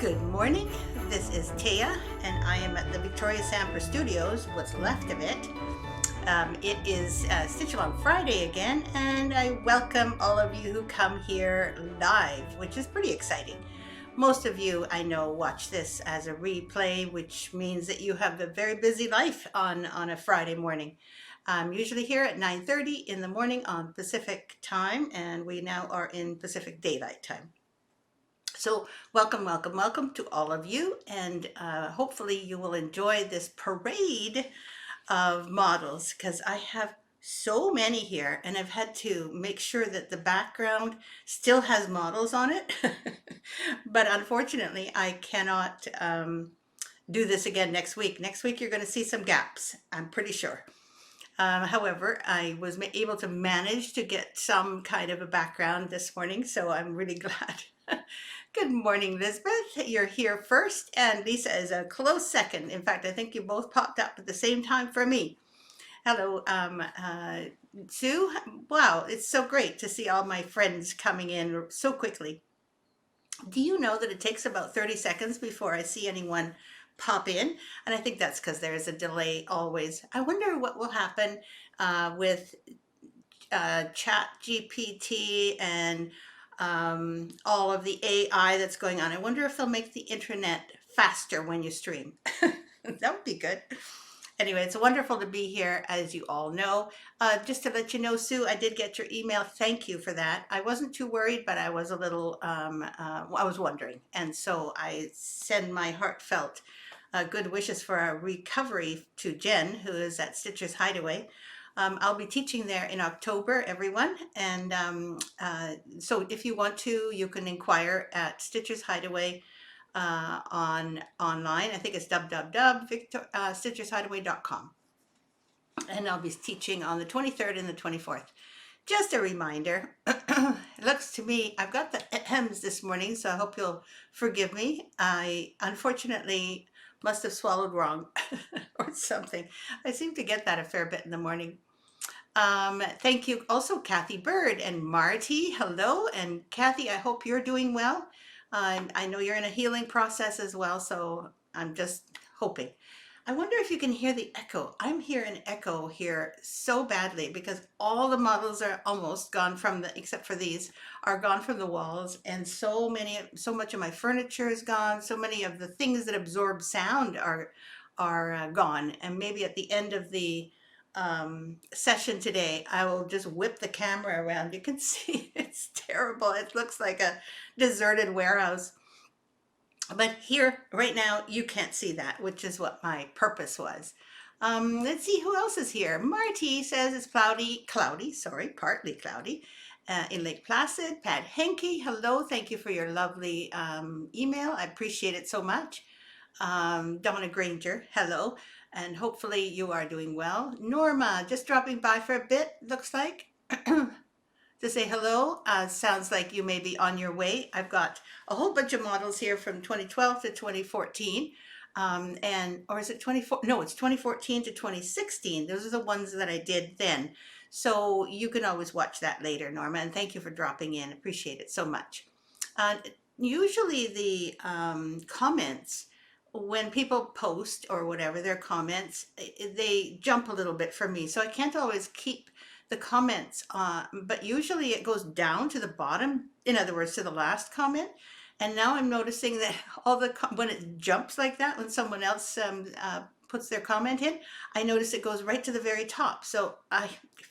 Good morning, this is Thea, and I am at the Victorian Band Studios, what's left of it. It is Stitch Along Friday again, and I welcome all of you who come here live, which is pretty exciting. Most of you, I know, watch this as a replay, which means that you have a very busy life on a Friday morning. I'm usually here at 9:30 in the morning on Pacific time, and we now are in Pacific Daylight Time. So welcome, welcome, welcome to all of you, and hopefully you will enjoy this parade of models because I have so many here, and I've had to make sure that the background still has models on it. But unfortunately, I cannot do this again next week. Next week, you're going to see some gaps, I'm pretty sure. However, I was able to manage to get some kind of a background this morning, so I'm really glad. Good morning, Elizabeth. You're here first, and Lisa is a close second. In fact, I think you both popped up at the same time for me. Hello, Sue. Wow, it's so great to see all my friends coming in so quickly. Do you know that it takes about 30 seconds before I see anyone pop in? And I think that's because there is a delay always. I wonder what will happen with Chat GPT and all of the AI that's going on. I wonder if they'll make the internet faster when you stream. That would be good. Anyway, it's wonderful to be here, as you all know. Just to let you know, Sue, I did get your email. Thank you for that. I wasn't too worried, but I was a little, I was wondering. And so I send my heartfelt good wishes for a recovery to Jen, who is at Stitcher's Hideaway. I'll be teaching there in October, everyone. And so if you want to, you can inquire at Stitcher's Hideaway online. I think it's www.stitchershideaway.com. And I'll be teaching on the 23rd and the 24th. Just a reminder, it looks to me, I've got the hems this morning, so I hope you'll forgive me. I unfortunately must have swallowed wrong or something. I seem to get that a fair bit in the morning. Thank you also, Kathy Bird and Marty. Hello. And Kathy, I hope you're doing well. I know you're in a healing process as well, so I'm just hoping. I wonder if you can hear the echo. I'm hearing echo here so badly because all the models are almost gone from the, except for these, are gone from the walls, and so much of my furniture is gone. So many of the things that absorb sound are gone. And maybe at the end of the session today, I will just whip the camera around. You can see it's terrible. It looks like a deserted warehouse. But here, right now, you can't see that, which is what my purpose was. Let's see who else is here. Marty says it's partly cloudy in Lake Placid. Pat Henke, hello. Thank you for your lovely email. I appreciate it so much. Donna Granger, hello. And hopefully you are doing well. Norma, just dropping by for a bit, looks like, to say hello. Sounds like you may be on your way. I've got a whole bunch of models here from 2012 to 2014. Or is it 24? No, it's 2014 to 2016. Those are the ones that I did then. So you can always watch that later, Norma. And thank you for dropping in. Appreciate it so much. Usually the comments, when people post or whatever, their comments, they jump a little bit for me. So I can't always keep the comments, but usually it goes down to the bottom, in other words, to the last comment. And now I'm noticing that when it jumps like that, when someone else puts their comment in, I notice it goes right to the very top. So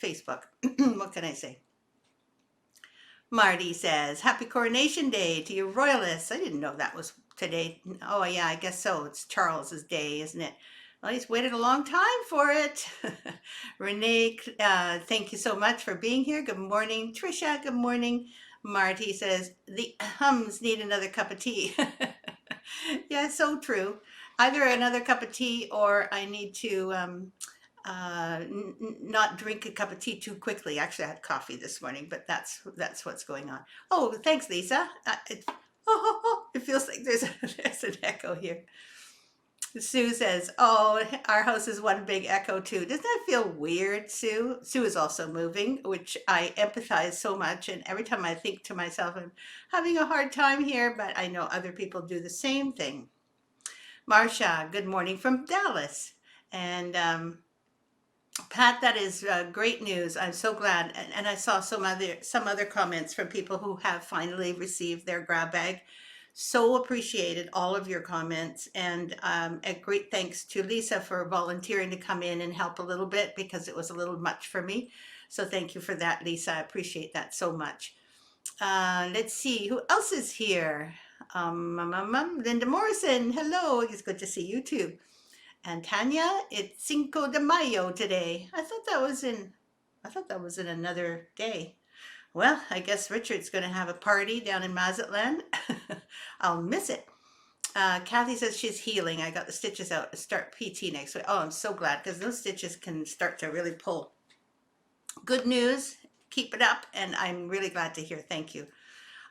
Facebook, what can I say? Marty says, Happy Coronation Day to you royalists. I didn't know that was today. Oh yeah, I guess so. It's Charles's day, isn't it? Well, he's waited a long time for it. Renee, thank you so much for being here. Good morning. Trisha, good morning. Marty says, the hums need another cup of tea. Yeah, so true. Either another cup of tea or I need to not drink a cup of tea too quickly. Actually, I had coffee this morning, but that's what's going on. Oh, thanks, Lisa. It feels like there's an echo here. Sue says, "Oh, our house is one big echo too." Doesn't that feel weird, Sue? Sue is also moving, which I empathize so much. And every time I think to myself, I'm having a hard time here, but I know other people do the same thing. Marcia, good morning from Dallas. And Pat, that is great news. I'm so glad. And I saw some other comments from people who have finally received their grab bag. So appreciated all of your comments, and a great thanks to Lisa for volunteering to come in and help a little bit because it was a little much for me. So thank you for that, Lisa. I appreciate that so much. Let's see who else is here. Linda Morrison, hello. It's good to see you too. And Tanya, it's Cinco de Mayo today. I thought that was in another day. Well, I guess Richard's going to have a party down in Mazatlan. I'll miss it. Kathy says she's healing. I got the stitches out to start PT next week. Oh, I'm so glad because those stitches can start to really pull. Good news. Keep it up. And I'm really glad to hear. Thank you.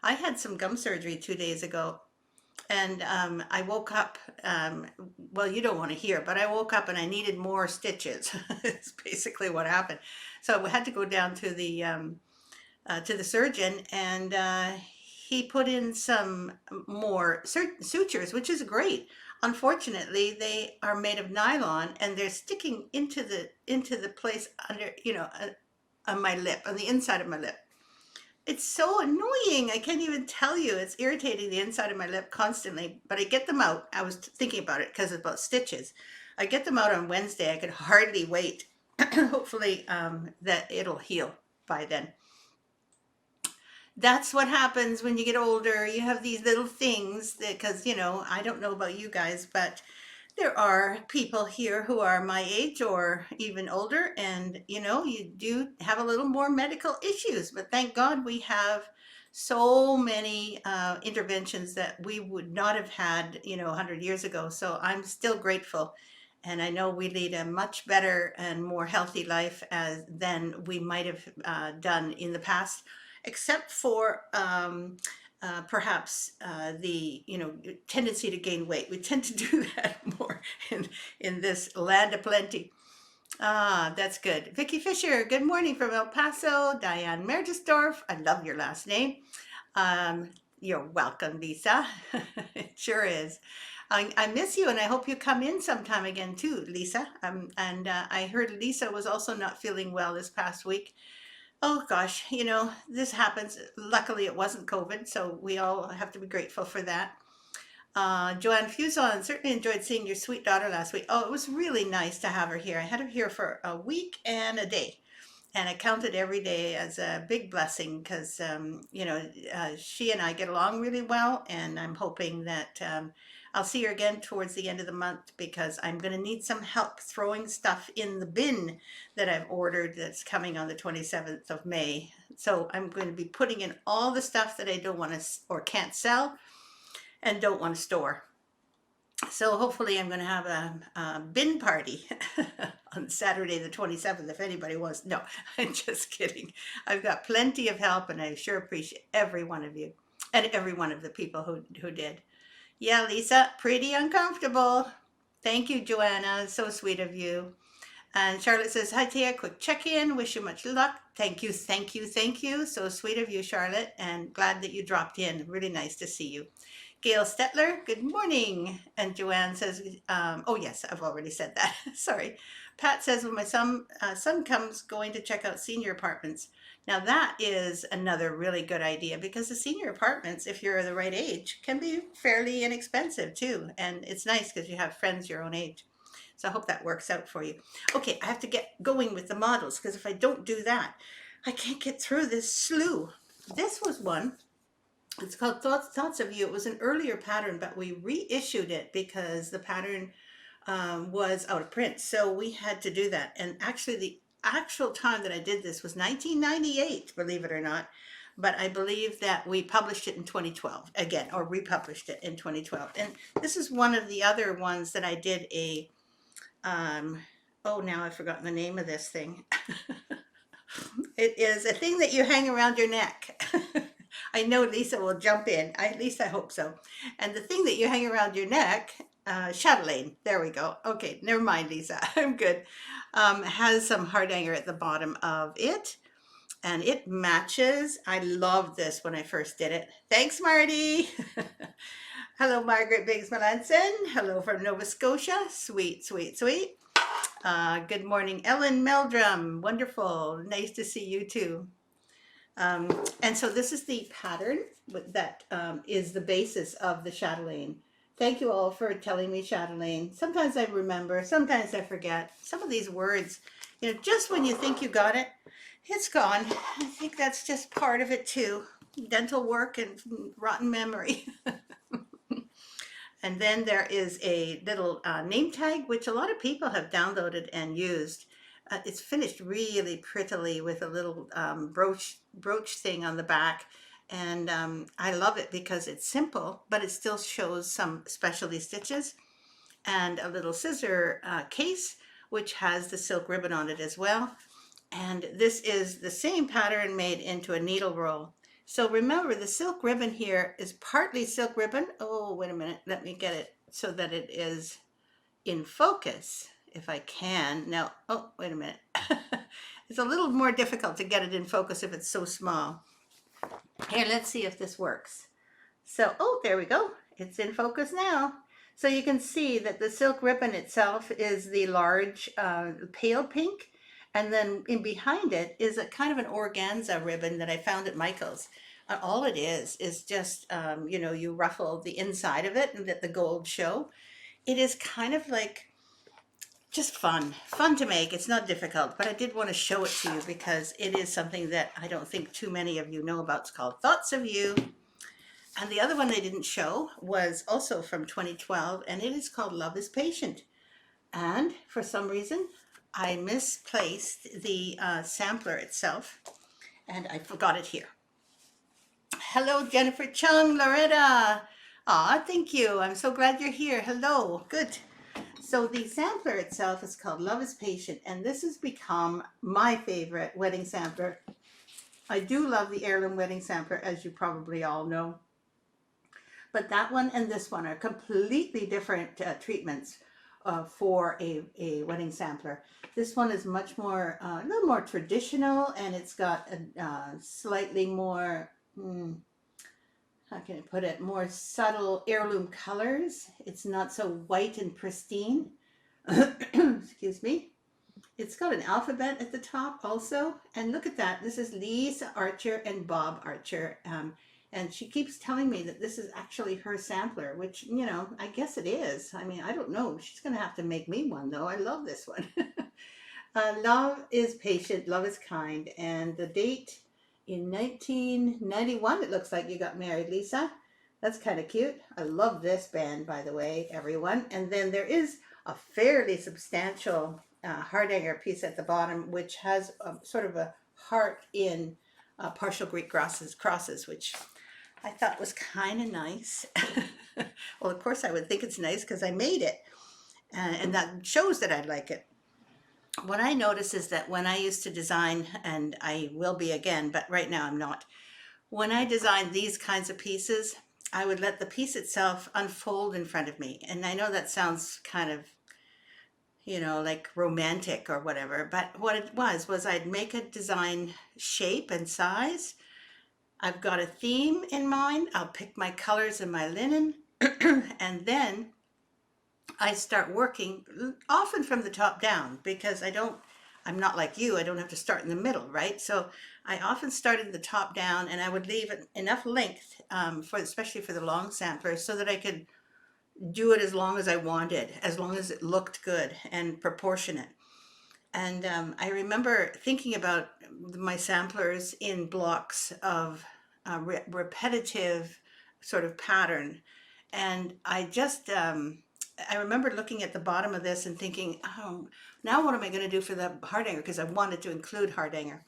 I had some gum surgery 2 days ago. And I woke up, well, you don't want to hear, but I woke up and I needed more stitches. It's basically what happened. So I had to go down to the surgeon, and he put in some more sutures, which is great. Unfortunately, they are made of nylon and they're sticking into the place under, on my lip, on the inside of my lip. It's so annoying. I can't even tell you. It's irritating the inside of my lip constantly, but I get them out. I was thinking about it because it's about stitches. I get them out on Wednesday. I could hardly wait. Hopefully that it'll heal by then. That's what happens when you get older. You have these little things that, because, I don't know about you guys, but there are people here who are my age or even older, and you do have a little more medical issues, but thank God we have so many interventions that we would not have had 100 years ago. So I'm still grateful, and I know we lead a much better and more healthy life than we might have done in the past, except for perhaps the tendency to gain weight. We tend to do that more in this land of plenty. That's good. Vicky Fisher, good morning from El Paso. Diane Mergesdorf, I love your last name. You're welcome, Lisa. It sure is. I miss you, and I hope you come in sometime again too, Lisa. And I heard Lisa was also not feeling well this past week. Oh gosh, this happens. Luckily, it wasn't COVID, so we all have to be grateful for that. Joanne Fuson, certainly enjoyed seeing your sweet daughter last week. Oh, it was really nice to have her here. I had her here for a week and a day, and I counted every day as a big blessing because, she and I get along really well, and I'm hoping that I'll see her again towards the end of the month because I'm going to need some help throwing stuff in the bin that I've ordered that's coming on the 27th of May. So I'm going to be putting in all the stuff that I don't want to or can't sell and don't want to store. So hopefully I'm going to have a bin party on Saturday the 27th if anybody wants. No, I'm just kidding. I've got plenty of help, and I sure appreciate every one of you and every one of the people who did. Yeah, Lisa, pretty uncomfortable. Thank you, Joanna. So sweet of you. And Charlotte says, hi, Thea, quick check-in. Wish you much luck. Thank you, thank you, thank you. So sweet of you, Charlotte, and glad that you dropped in. Really nice to see you. Gail Stetler, good morning. And Joanne says, oh yes, I've already said that. Sorry. Pat says, when my son comes, going to check out senior apartments. Now that is another really good idea because the senior apartments, if you're the right age, can be fairly inexpensive too. And it's nice because you have friends your own age. So I hope that works out for you. Okay, I have to get going with the models because if I don't do that, I can't get through this slew. This was one. It's called Thoughts of You. It was an earlier pattern, but we reissued it because the pattern was out of print. So we had to do that. And actually, the actual time that I did this was 1998, believe it or not. But I believe that we published it in 2012 again, or republished it in 2012. And this is one of the other ones that I did a, oh, now I've forgotten the name of this thing. It is a thing that you hang around your neck. I know Lisa will jump in. At least I hope so. And the thing that you hang around your neck chatelaine. There we go. Okay, never mind, Lisa. I'm good. Has some hardanger at the bottom of it, and it matches. I loved this when I first did it. Thanks, Marty. Hello, Margaret Biggs Melanson. Hello from Nova Scotia. Sweet, sweet, sweet. Good morning, Ellen Meldrum. Wonderful. Nice to see you too. And so this is the pattern that is the basis of the chatelaine. Thank you all for telling me chatelaine. Sometimes I remember, sometimes I forget. Some of these words, just when you think you got it, it's gone. I think that's just part of it too. Dental work and rotten memory. And then there is a little name tag, which a lot of people have downloaded and used. It's finished really prettily with a little brooch thing on the back. And I love it because it's simple, but it still shows some specialty stitches. And a little scissor case, which has the silk ribbon on it as well. And this is the same pattern made into a needle roll. So remember, the silk ribbon here is partly silk ribbon. Oh, wait a minute. Let me get it so that it is in focus, if I can. Now, oh, wait a minute. It's a little more difficult to get it in focus if it's so small. Here, let's see if this works. So, oh, there we go. It's in focus now. So you can see that the silk ribbon itself is the large pale pink. And then in behind it is a kind of an organza ribbon that I found at Michael's. All it is just, you ruffle the inside of it and let the gold show. It is kind of like just fun to make. It's not difficult, but I did want to show it to you because it is something that I don't think too many of you know about. It's called Thoughts of You. And the other one they didn't show was also from 2012, and it is called Love is Patient. And for some reason, I misplaced the sampler itself, and I forgot it here. Hello, Jennifer Chung, Loretta. Aw, thank you. I'm so glad you're here. Hello. Good. So the sampler itself is called Love is Patient, and this has become my favorite wedding sampler. I do love the heirloom wedding sampler, as you probably all know. But that one and this one are completely different treatments for a wedding sampler. This one is much more, a little more traditional, and it's got a slightly more, how can I put it, more subtle heirloom colors. It's not so white and pristine. Excuse me. It's got an alphabet at the top also. And look at that. This is Lisa Archer and Bob Archer. And she keeps telling me that this is actually her sampler, which, I guess it is. I mean, I don't know. She's going to have to make me one, though. I love this one. Love is patient. Love is kind. And the date in 1991, it looks like you got married, Lisa. That's kind of cute. I love this band, by the way, everyone. And then there is a fairly substantial hardanger piece at the bottom, which has sort of a heart in partial Greek crosses, which I thought was kind of nice. Well, of course I would think it's nice because I made it. And that shows that I like it. What I notice is that when I used to design, and I will be again, but right now I'm not. When I designed these kinds of pieces, I would let the piece itself unfold in front of me. And I know that sounds kind of, like romantic or whatever, but what it was I'd make a design shape and size. I've got a theme in mind. I'll pick my colors and my linen, and then I start working often from the top down because I'm not like you. I don't have to start in the middle, right? So I often started the top down, and I would leave enough length especially for the long sampler, so that I could do it as long as I wanted, as long as it looked good and proportionate. And I remember thinking about my samplers in blocks of repetitive sort of pattern. And I just, I remember looking at the bottom of this and thinking, oh, now what am I going to do for the hardanger? Because I wanted to include hardanger.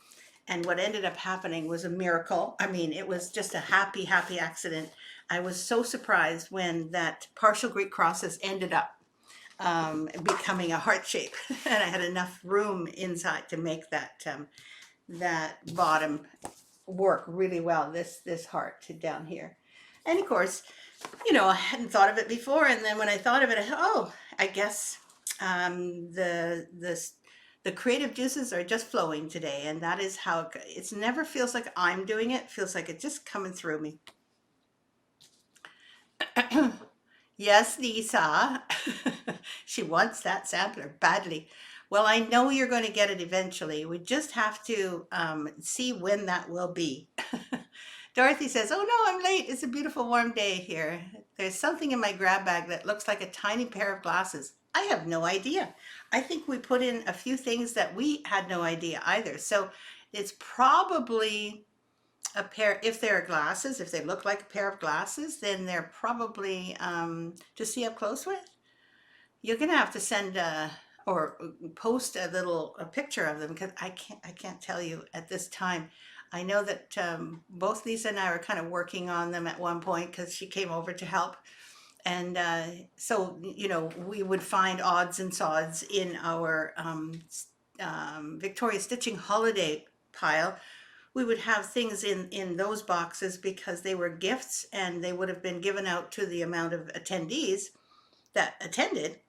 And what ended up happening was a miracle. I mean, it was just a happy, happy accident. I was so surprised when that partial Greek crosses ended up becoming a heart shape. And I had enough room inside to make that bottom work really well, this heart down here. And of course, you know, I hadn't thought of it before, and then when I thought of it, oh, I guess the creative juices are just flowing today, and that is how it never feels like I'm doing it. It feels like it's just coming through me. Yes, Lisa. She wants that sampler badly. Well, I know you're going to get it eventually. We just have to see when that will be. Dorothy says, "Oh no, I'm late. It's a beautiful warm day here. There's something in my grab bag that looks like a tiny pair of glasses. I have no idea. I think we put in a few things that we had no idea either. So it's probably a pair, if they're glasses, if they look like a pair of glasses, then they're probably to see up close with. You're gonna have to send or post a picture of them because I can't tell you at this time. I know that both Lisa and I were kind of working on them at one point because she came over to help. And so, you know, we would find odds and sods in our Victoria Stitching holiday pile. We would have things in those boxes because they were gifts and they would have been given out to the amount of attendees that attended,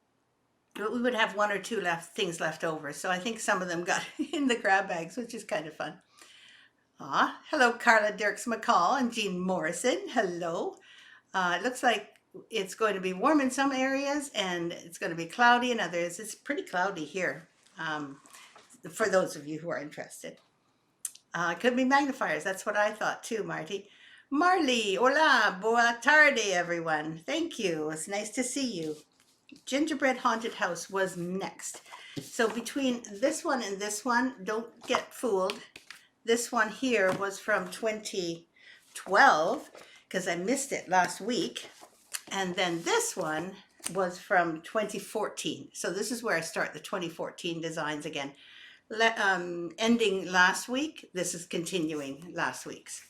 but we would have one or two things left over. So I think some of them got in the grab bags, which is kind of fun. Hello, Carla Dirks McCall and Jean Morrison. Hello. It looks like it's going to be warm in some areas and it's going to be cloudy in others. It's pretty cloudy here, for those of you who are interested. It could be magnifiers. That's what I thought too, Marty. Marley, hola, boa tarde, everyone. Thank you. It's nice to see you. Gingerbread Haunted House was next. So between this one and this one, don't get fooled. This one here was from 2012 because I missed it last week. And then this one was from 2014. So this is where I start the 2014 designs again. Ending last week, this is continuing last week's.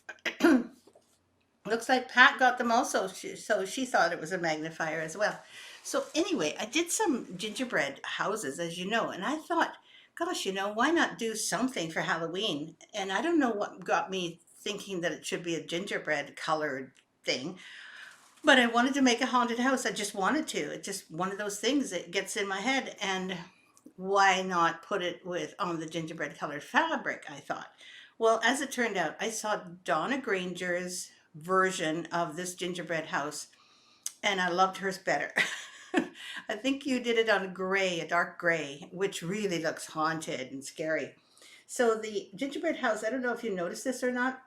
Looks like Pat got them also, so she thought it was a magnifier as well. So anyway, I did some gingerbread houses, as you know, and I thought, gosh, you know, why not do something for Halloween? And I don't know what got me thinking that it should be a gingerbread colored thing, but I wanted to make a haunted house. I just wanted to. It's just one of those things that gets in my head, and why not put it on the gingerbread colored fabric, I thought. Well, as it turned out, I saw Donna Granger's version of this gingerbread house, and I loved hers better. I think you did it on gray, a dark gray, which really looks haunted and scary. So the gingerbread house, I don't know if you noticed this or not,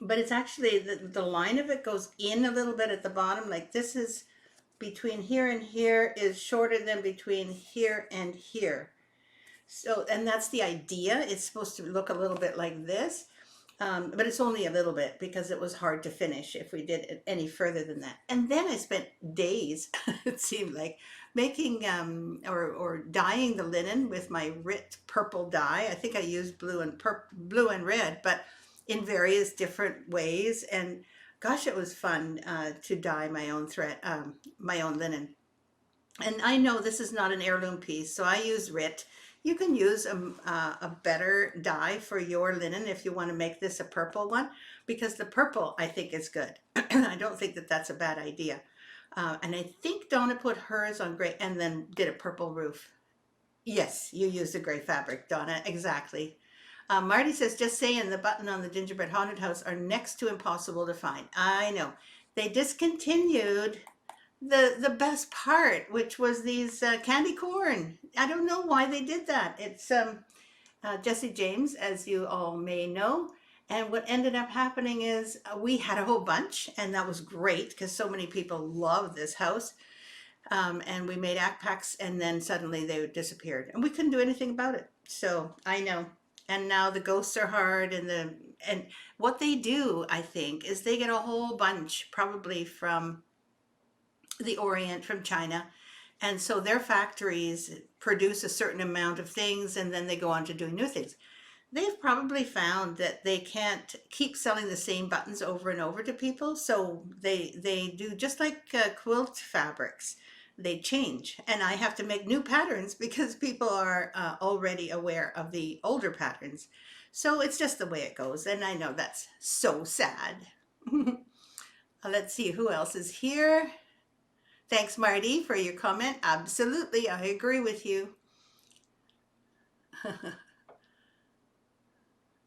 but it's actually, the line of it goes in a little bit at the bottom. Like this is between here and here is shorter than between here and here. So, and that's the idea. It's supposed to look a little bit like this, but it's only a little bit because it was hard to finish if we did it any further than that. And then I spent days, it seemed like, making or dyeing the linen with my Rit purple dye. I think I used blue and red, but in various different ways. And gosh, it was fun to dye my own thread, my own linen. And I know this is not an heirloom piece, so I use Rit. You can use a better dye for your linen if you want to make this a purple one, because the purple I think is good. I don't think that that's a bad idea. And I think Donna put hers on gray and then did a purple roof. Yes, you used a gray fabric, Donna, exactly. Marty says, just saying, the button on the Gingerbread Haunted House are next to impossible to find. I know. They discontinued the best part, which was these candy corn. I don't know why they did that. It's Jesse James, as you all may know. And what ended up happening is we had a whole bunch, and that was great because so many people love this house. And we made act packs, and then suddenly they disappeared, and we couldn't do anything about it. So I know. And now the ghosts are hard, and what they do, I think, is they get a whole bunch, probably from the Orient, from China. And so their factories produce a certain amount of things, and then they go on to doing new things. They've probably found that they can't keep selling the same buttons over and over to people. So they do just like quilt fabrics. They change, and I have to make new patterns because people are already aware of the older patterns. So it's just the way it goes, and I know that's so sad. Let's see who else is here. Thanks, Marty, for your comment. Absolutely, I agree with you.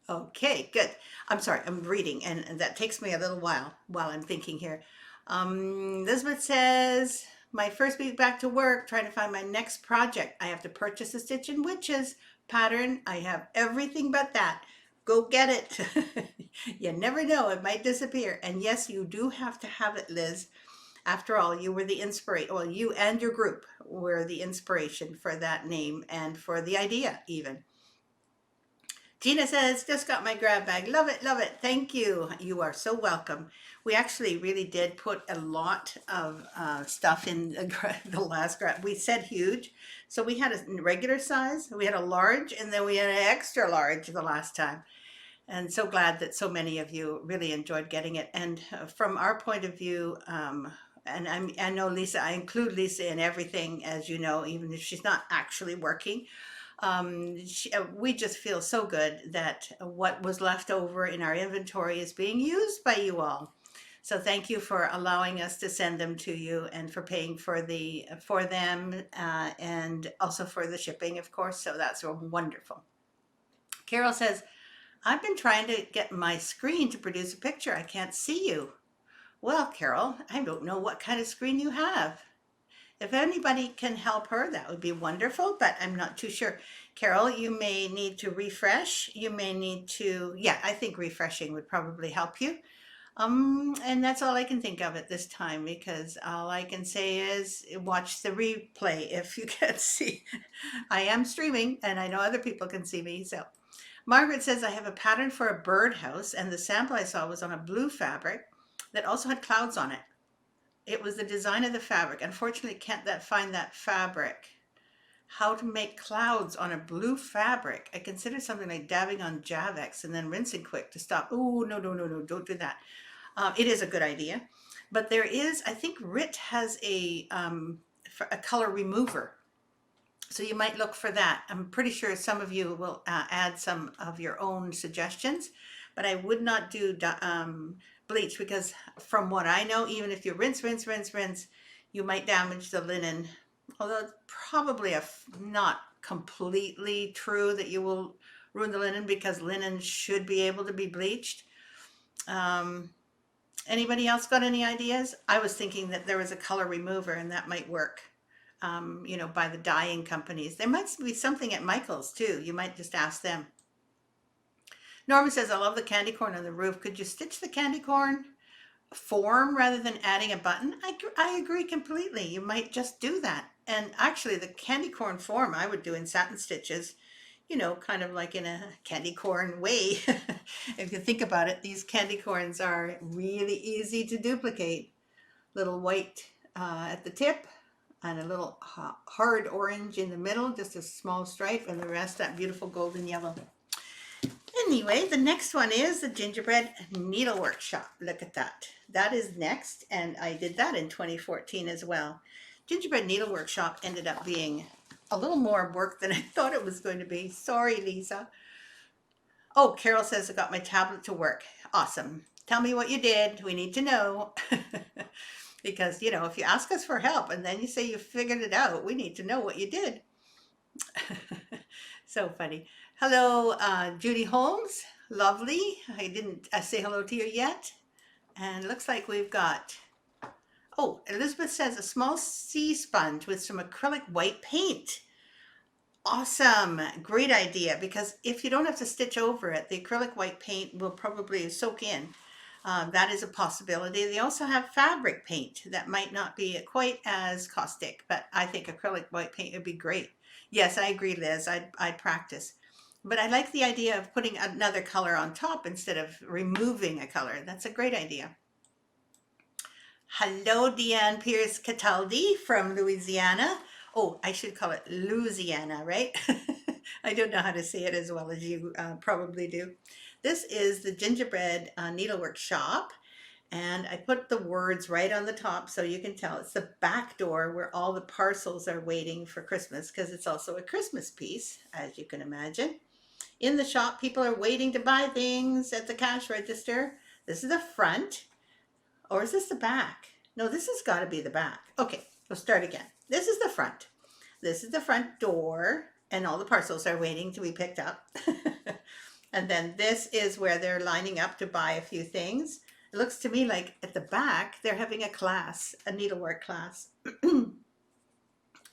Okay, good. I'm sorry, I'm reading, and that takes me a little while I'm thinking here. Elizabeth says, my first week back to work, trying to find my next project. I have to purchase a Stitch and Witches pattern. I have everything but that. Go get it. You never know, it might disappear. And yes, you do have to have it, Liz. After all, you were the inspiration. Well, you and your group were the inspiration for that name and for the idea, even. Gina says, just got my grab bag. Love it, love it. Thank you. You are so welcome. We actually really did put a lot of stuff in the last grab. We said huge. So we had a regular size, we had a large, and then we had an extra large the last time. And so glad that so many of you really enjoyed getting it. And from our point of view, I know Lisa, I include Lisa in everything, as you know, even if she's not actually working. We just feel so good that what was left over in our inventory is being used by you all. So thank you for allowing us to send them to you and for paying for them and also for the shipping, of course. So that's wonderful. Carol says, I've been trying to get my screen to produce a picture. I can't see you. Well, Carol, I don't know what kind of screen you have. If anybody can help her, that would be wonderful, but I'm not too sure. Carol, you may need to refresh. You may need to, yeah, I think refreshing would probably help you. And that's all I can think of at this time because all I can say is watch the replay if you can't see. I am streaming and I know other people can see me. So Margaret says, I have a pattern for a birdhouse and the sample I saw was on a blue fabric that also had clouds on it. It was the design of the fabric. Unfortunately, can't find that fabric. How to make clouds on a blue fabric. I consider something like dabbing on Javex and then rinsing quick to stop. Oh, no, don't do that. It is a good idea. But there is, I think RIT has a color remover. So you might look for that. I'm pretty sure some of you will add some of your own suggestions, but I would not do bleach because from what I know, even if you rinse, you might damage the linen. Although it's probably not completely true that you will ruin the linen because linen should be able to be bleached. Anybody else got any ideas? I was thinking that there was a color remover and that might work. By the dyeing companies. There might be something at Michael's too. You might just ask them. Norma says, I love the candy corn on the roof. Could you stitch the candy corn form rather than adding a button? I agree completely. You might just do that. And actually the candy corn form I would do in satin stitches, kind of like in a candy corn way. If you think about it, these candy corns are really easy to duplicate. Little white at the tip and a little hard orange in the middle, just a small stripe, and the rest that beautiful golden yellow. Anyway, the next one is the Gingerbread Needle Workshop. Look at that. That is next, and I did that in 2014 as well. Gingerbread Needle Workshop ended up being a little more work than I thought it was going to be. Sorry, Lisa. Oh, Carol says I got my tablet to work. Awesome. Tell me what you did. We need to know. Because, if you ask us for help and then you say you figured it out, we need to know what you did. So funny. Hello, Judy Holmes. Lovely. I didn't say hello to you yet. And looks like we've got, Elizabeth says a small sea sponge with some acrylic white paint. Awesome. Great idea. Because if you don't have to stitch over it, the acrylic white paint will probably soak in. That is a possibility. They also have fabric paint that might not be quite as caustic, but I think acrylic white paint would be great. Yes, I agree, Liz. I'd practice. But I like the idea of putting another color on top instead of removing a color. That's a great idea. Hello, Deanne Pierce Cataldi from Louisiana. Oh, I should call it Louisiana, right? I don't know how to say it as well as you probably do. This is the Gingerbread Needlework Shop, and I put the words right on the top so you can tell it's the back door where all the parcels are waiting for Christmas, because it's also a Christmas piece, as you can imagine. In the shop, people are waiting to buy things at the cash register. This is the front. Or is this the back? No, this has got to be the back. Okay, we'll start again. This is the front. This is the front door, and all the parcels are waiting to be picked up. And then this is where they're lining up to buy a few things. It looks to me like at the back, they're having a class, a needlework class.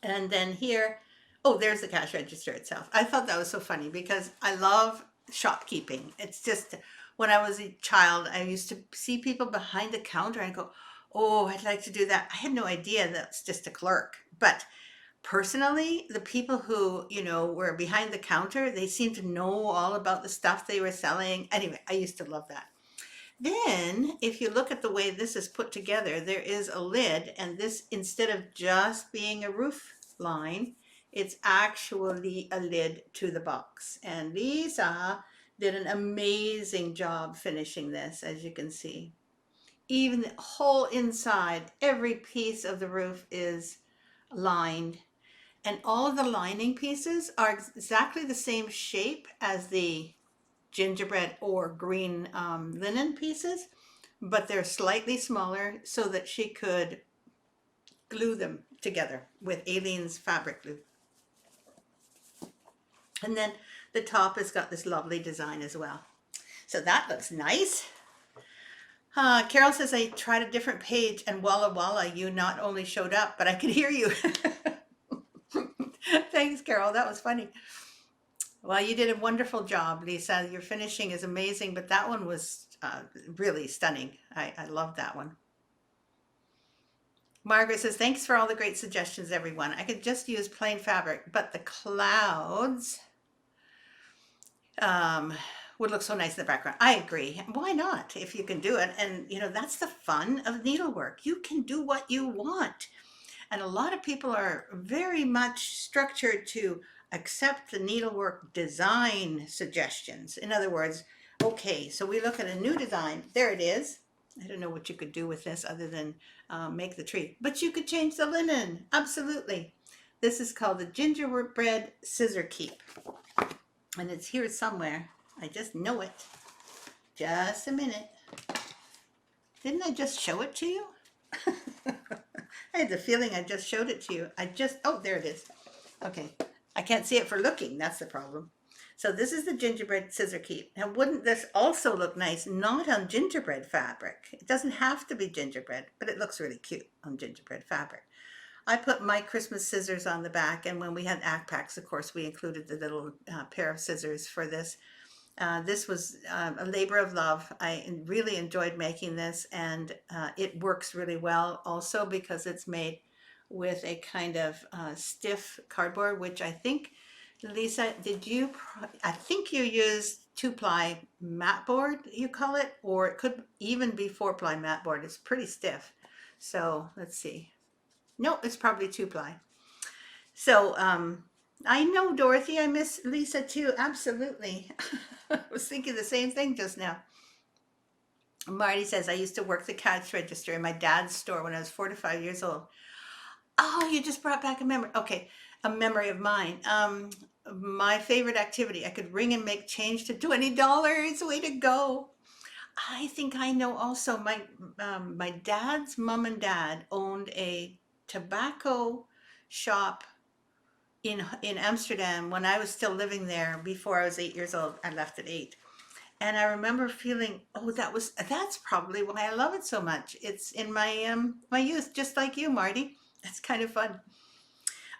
And then here, oh, there's the cash register itself. I thought that was so funny because I love shopkeeping. It's just, when I was a child, I used to see people behind the counter and go, oh, I'd like to do that. I had no idea that's just a clerk. But personally, the people who, you know, were behind the counter, they seemed to know all about the stuff they were selling. Anyway, I used to love that. Then, if you look at the way this is put together, there is a lid, and this, instead of just being a roof line, it's actually a lid to the box. And Lisa did an amazing job finishing this, as you can see. Even the whole inside, every piece of the roof is lined. And all of the lining pieces are exactly the same shape as the gingerbread or green linen pieces, but they're slightly smaller so that she could glue them together with Aileen's fabric glue. And then the top has got this lovely design as well. So that looks nice. Carol says, I tried a different page and walla walla, you not only showed up, but I could hear you. Thanks, Carol. That was funny. Well, you did a wonderful job, Lisa. Your finishing is amazing, but that one was really stunning. I love that one. Margaret says, thanks for all the great suggestions, everyone. I could just use plain fabric, but the clouds would look so nice in the background. I agree. Why not, if you can do it? And, you know, that's the fun of needlework. You can do what you want. And a lot of people are very much structured to accept the needlework design suggestions. In other words, okay, so we look at a new design. There it is. I don't know what you could do with this other than make the tree. But you could change the linen. Absolutely. This is called the Gingerbread Scissor Keep. And it's here somewhere. I just know it. Just a minute. Didn't I just show it to you? I had the feeling I just showed it to you. Oh, there it is. Okay. I can't see it for looking. That's the problem. So this is the gingerbread scissor keep. Now, wouldn't this also look nice? Not on gingerbread fabric. It doesn't have to be gingerbread, but it looks really cute on gingerbread fabric. I put my Christmas scissors on the back, and when we had ACK packs, of course, we included the little pair of scissors for this. This was a labor of love. I really enjoyed making this, and it works really well also because it's made with a kind of stiff cardboard, which I think, Lisa, I think you used 2-ply mat board, you call it, or it could even be 4-ply mat board. It's pretty stiff. So let's see. No, it's probably 2-ply. So I know, Dorothy, I miss Lisa too. Absolutely. I was thinking the same thing just now. Marty says, I used to work the cash register in my dad's store when I was 4 to 5 years old. Oh, you just brought back a memory. Okay, a memory of mine. My favorite activity, I could ring and make change to $20. Way to go. I think I know also my dad's mom and dad owned a tobacco shop in Amsterdam when I was still living there before I was 8 years old. I left at 8. And I remember feeling, oh, that's probably why I love it so much. It's in my my youth, just like you, Marty. It's kind of fun.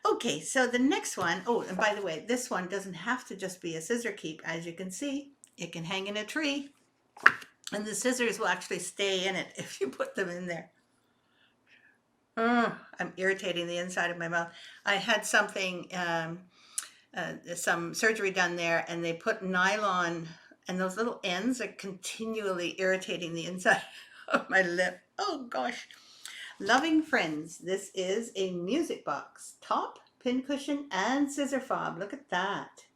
Okay, so the next one, oh, and by the way, this one doesn't have to just be a scissor keep. As you can see, it can hang in a tree, and the scissors will actually stay in it if you put them in there. I'm irritating the inside of my mouth. I had something, some surgery done there, and they put nylon, and those little ends are continually irritating the inside of my lip. Oh gosh. Loving friends, this is a music box, top, pincushion, and scissor fob. Look at that.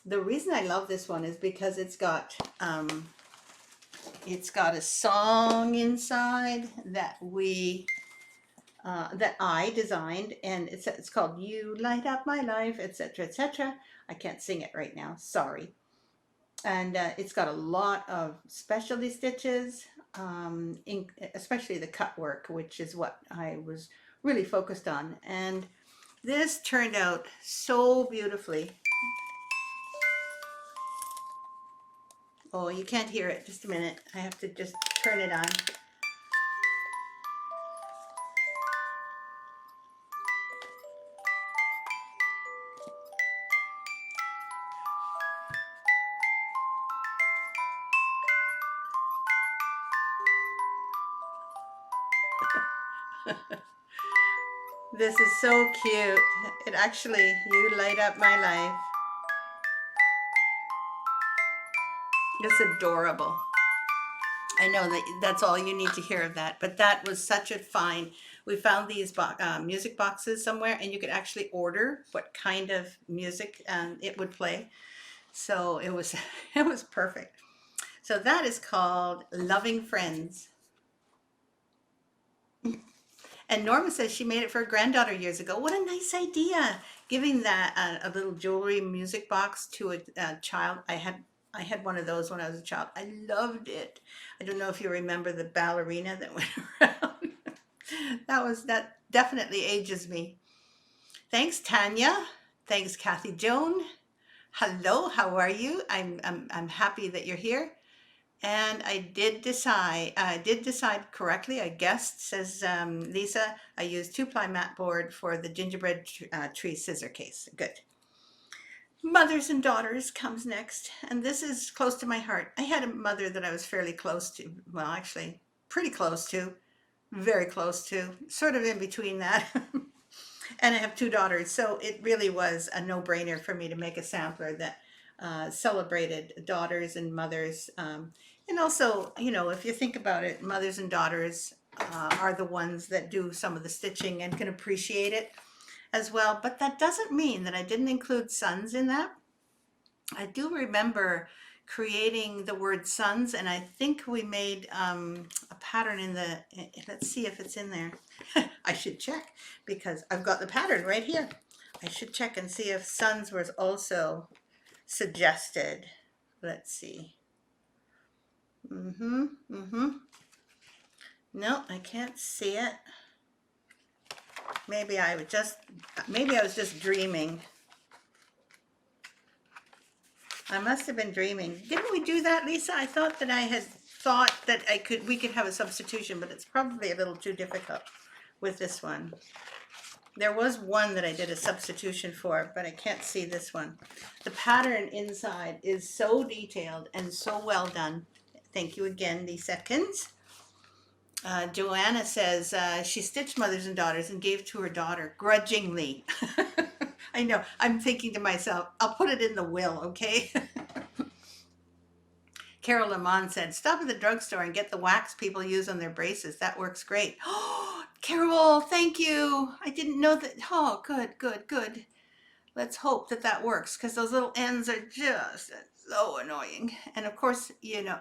The reason I love this one is because it's got a song inside that I designed, and it's called "You Light Up My Life," etc., etc. I can't sing it right now. Sorry. And it's got a lot of specialty stitches. especially the cut work, which is what I was really focused on. And this turned out so beautifully. Oh, you can't hear it. Just a minute. I have to just turn it on. This is so cute. It actually, you light up my life. It's adorable. I know that that's all you need to hear of that, but that was such a find. We found these music boxes somewhere, and you could actually order what kind of music it would play. So it was, it was perfect. So that is called Loving Friends. And Norma says she made it for her granddaughter years ago. What a nice idea! Giving that a little jewelry music box to a child. I had one of those when I was a child. I loved it. I don't know if you remember the ballerina that went around. That definitely ages me. Thanks, Tanya. Thanks, Kathy Joan. Hello, how are you? I'm happy that you're here. And I did decide correctly, I guessed, says Lisa. I used 2-ply mat board for the gingerbread tree scissor case. Good. Mothers and daughters comes next. And this is close to my heart. I had a mother that I was fairly close to. Well, actually, pretty close to. Very close to. Sort of in between that. And I have 2 daughters. So it really was a no-brainer for me to make a sampler that celebrated daughters and mothers. And also, you know, if you think about it, mothers and daughters are the ones that do some of the stitching and can appreciate it as well. But that doesn't mean that I didn't include sons in that. I do remember creating the word sons, and I think we made a pattern in the, let's see if it's in there. I should check because I've got the pattern right here. I should check and see if sons was also suggested. Let's see. No, I can't see it. Maybe I was just dreaming. I must have been dreaming. Didn't we do that, Lisa? I thought that I had thought that we could have a substitution, but it's probably a little too difficult with this one. There was one that I did a substitution for, but I can't see this one. The pattern inside is so detailed and so well done. Thank you again, Lisa Kins. Joanna says she stitched mothers and daughters and gave to her daughter grudgingly. I know. I'm thinking to myself, I'll put it in the will, okay? Carol Lamont said, stop at the drugstore and get the wax people use on their braces. That works great. Oh, Carol, thank you. I didn't know that. Oh, good, good, good. Let's hope that that works because those little ends are just so annoying. And of course, you know,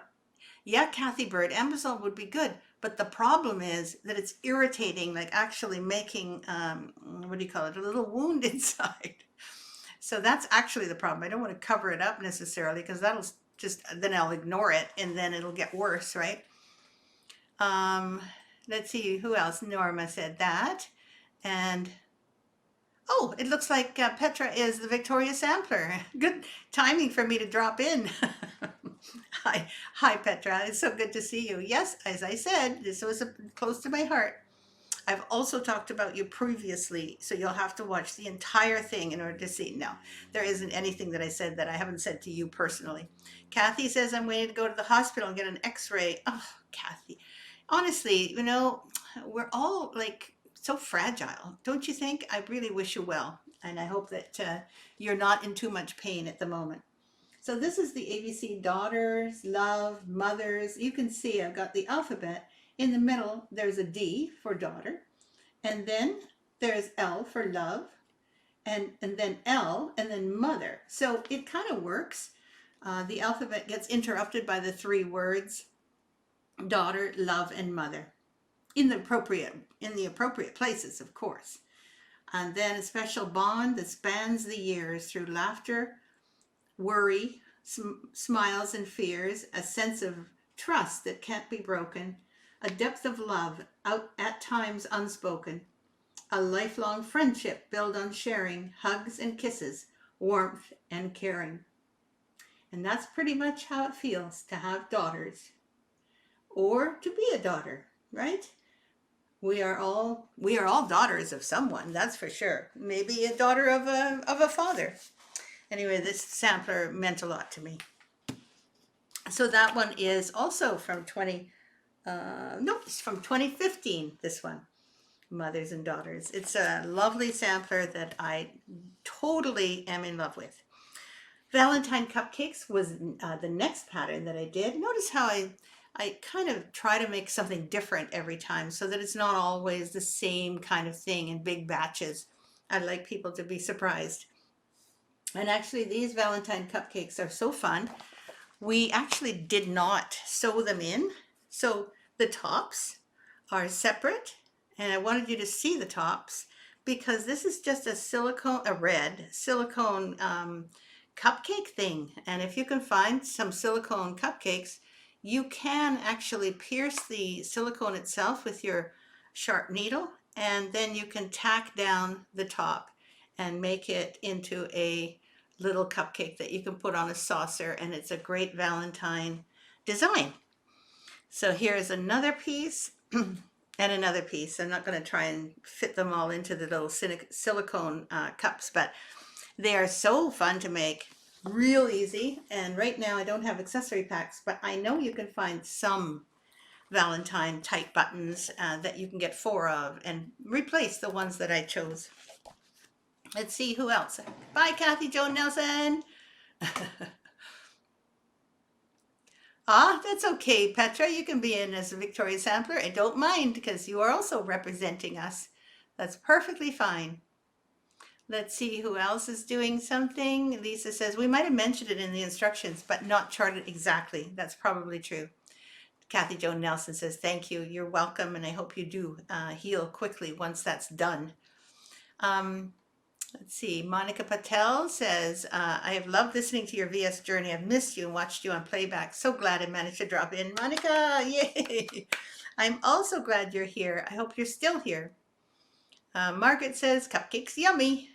yeah, Kathy Bird, Amazon would be good. But the problem is that it's irritating, like actually making, what do you call it, a little wound inside. So that's actually the problem. I don't want to cover it up necessarily because that'll just, then I'll ignore it and then it'll get worse, right? Let's see, who else? Norma said that. And, oh, it looks like Petra is the Victoria sampler. Good timing for me to drop in. Hi, Petra. It's so good to see you. Yes, as I said, this was close to my heart. I've also talked about you previously, so you'll have to watch the entire thing in order to see. No, there isn't anything that I said that I haven't said to you personally. Kathy says I'm waiting to go to the hospital and get an x-ray. Oh, Kathy. Honestly, you know, we're all like so fragile, don't you think? I really wish you well, and I hope that you're not in too much pain at the moment. So this is the ABC, daughters, love, mothers. You can see I've got the alphabet. In the middle, there's a D for daughter. And then there's L for love. And then L, and then mother. So it kind of works. The alphabet gets interrupted by the 3 words, daughter, love, and mother. In the appropriate places, of course. And then a special bond that spans the years through laughter, worry, smiles and fears, a sense of trust that can't be broken, a depth of love out at times unspoken, a lifelong friendship built on sharing hugs and kisses, warmth and caring. And that's pretty much how it feels to have daughters or to be a daughter, right? We are all daughters of someone, that's for sure. Maybe a daughter of a father. Anyway, this sampler meant a lot to me. So that one is also from it's from 2015, this one, Mothers and Daughters. It's a lovely sampler that I totally am in love with. Valentine cupcakes was the next pattern that I did. Notice how I kind of try to make something different every time so that it's not always the same kind of thing in big batches. I'd like people to be surprised. And actually these Valentine cupcakes are so fun. We actually did not sew them in. So the tops are separate, and I wanted you to see the tops because this is just a red silicone cupcake thing. And if you can find some silicone cupcakes, you can actually pierce the silicone itself with your sharp needle, and then you can tack down the top and make it into a little cupcake that you can put on a saucer, and it's a great Valentine design. So here's another piece and another piece. I'm not going to try and fit them all into the little silicone cups, but they are so fun to make. Real easy. And right now I don't have accessory packs, but I know you can find some Valentine tight buttons that you can get 4 of and replace the ones that I chose. Let's see who else. Bye, Kathy Joan Nelson. That's okay, Petra. You can be in as a Victorian sampler. I don't mind because you are also representing us. That's perfectly fine. Let's see who else is doing something. Lisa says, we might have mentioned it in the instructions, but not charted exactly. That's probably true. Kathy Joan Nelson says, thank you. You're welcome, and I hope you do heal quickly once that's done. Let's see. Monica Patel says, I have loved listening to your VS journey. I've missed you and watched you on playback. So glad I managed to drop in. Monica, yay! I'm also glad you're here. I hope you're still here. Margaret says, cupcakes yummy.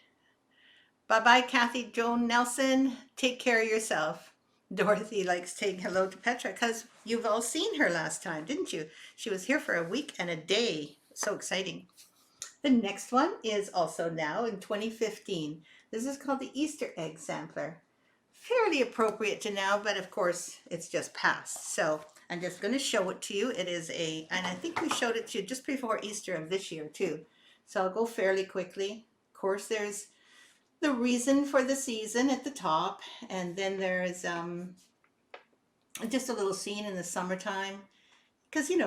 Bye-bye, Kathy Joan Nelson. Take care of yourself. Dorothy likes saying hello to Petra because you've all seen her last time, didn't you? She was here for a week and a day. So exciting. The next one is also now in 2015. This is called the Easter egg sampler. Fairly appropriate to now, but of course it's just past. So I'm just going to show it to you. It is and I think we showed it to you just before Easter of this year too. So I'll go fairly quickly. Of course, there's the reason for the season at the top, and then there's just a little scene in the summertime because in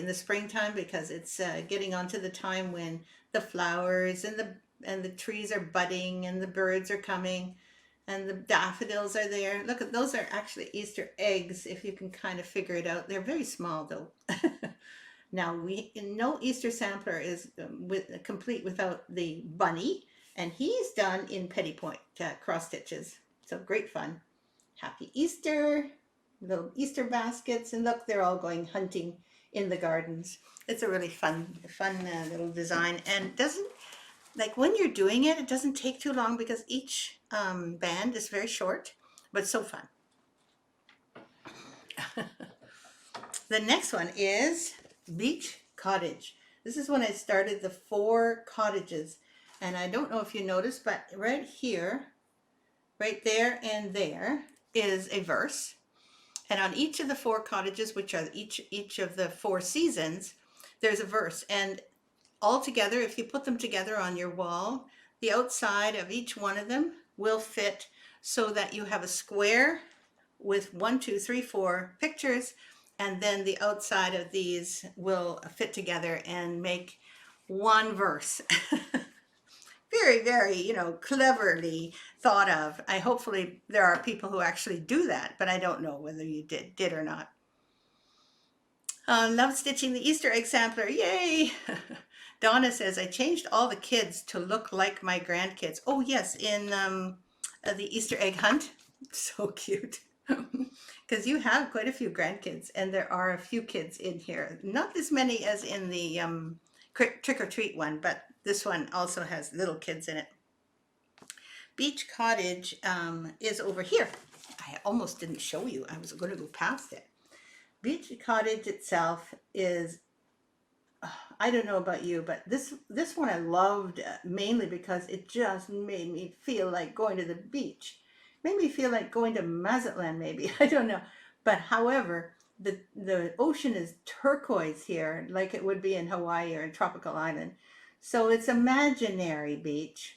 the springtime, because it's getting on to the time when the flowers and the trees are budding and the birds are coming and the daffodils are there. Look at those, are actually Easter eggs if you can kind of figure it out. They're very small though. Now no Easter sampler is complete without the bunny. And he's done in petty point cross stitches. So great fun. Happy Easter. Little Easter baskets. And look, they're all going hunting in the gardens. It's a really fun little design. And when you're doing it, it doesn't take too long because each band is very short, but so fun. The next one is Beach Cottage. This is when I started the 4 cottages. And I don't know if you noticed, but right here, right there and there is a verse. And on each of the 4 cottages, which are each of the 4 seasons, there's a verse. And all together, if you put them together on your wall, the outside of each one of them will fit so that you have a square with 1, 2, 3, 4 pictures. And then the outside of these will fit together and make one verse. Very, very, cleverly thought of. Hopefully there are people who actually do that, but I don't know whether you did or not. Love stitching the Easter egg sampler. Yay! Donna says, I changed all the kids to look like my grandkids. Oh yes, in the Easter egg hunt. So cute. because you have quite a few grandkids, and there are a few kids in here. Not as many as in the trick or treat one, but this one also has little kids in it. Beach Cottage is over here. I almost didn't show you. I was going to go past it. Beach Cottage itself is, I don't know about you, but this one I loved mainly because it just made me feel like going to the beach. Made me feel like going to Mazatlan maybe. I don't know. But however, the ocean is turquoise here like it would be in Hawaii or a tropical island. So it's imaginary beach.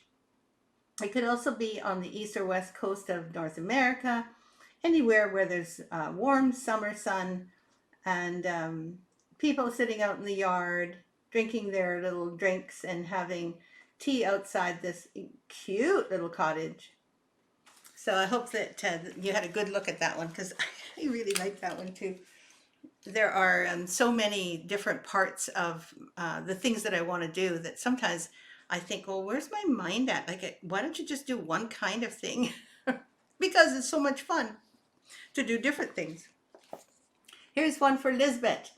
It could also be on the east or west coast of North America, anywhere where there's warm summer sun and people sitting out in the yard, drinking their little drinks and having tea outside this cute little cottage. So I hope that you had a good look at that one, because I really like that one too. There are so many different parts of the things that I want to do that sometimes I think, well, where's my mind at? Like, why don't you just do one kind of thing? Because it's so much fun to do different things. Here's one for Lisbeth.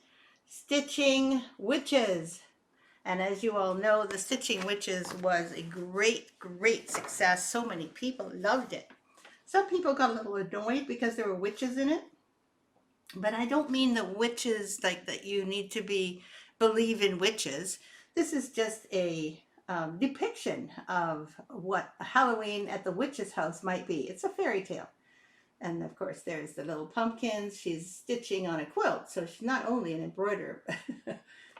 Stitching Witches. And as you all know, the Stitching Witches was a great, great success. So many people loved it. Some people got a little annoyed because there were witches in it. But I don't mean the witches like that you need to believe in witches. This is just a depiction of what Halloween at the witch's house might be. It's a fairy tale. And of course, there's the little pumpkins. She's stitching on a quilt, so she's not only an embroiderer.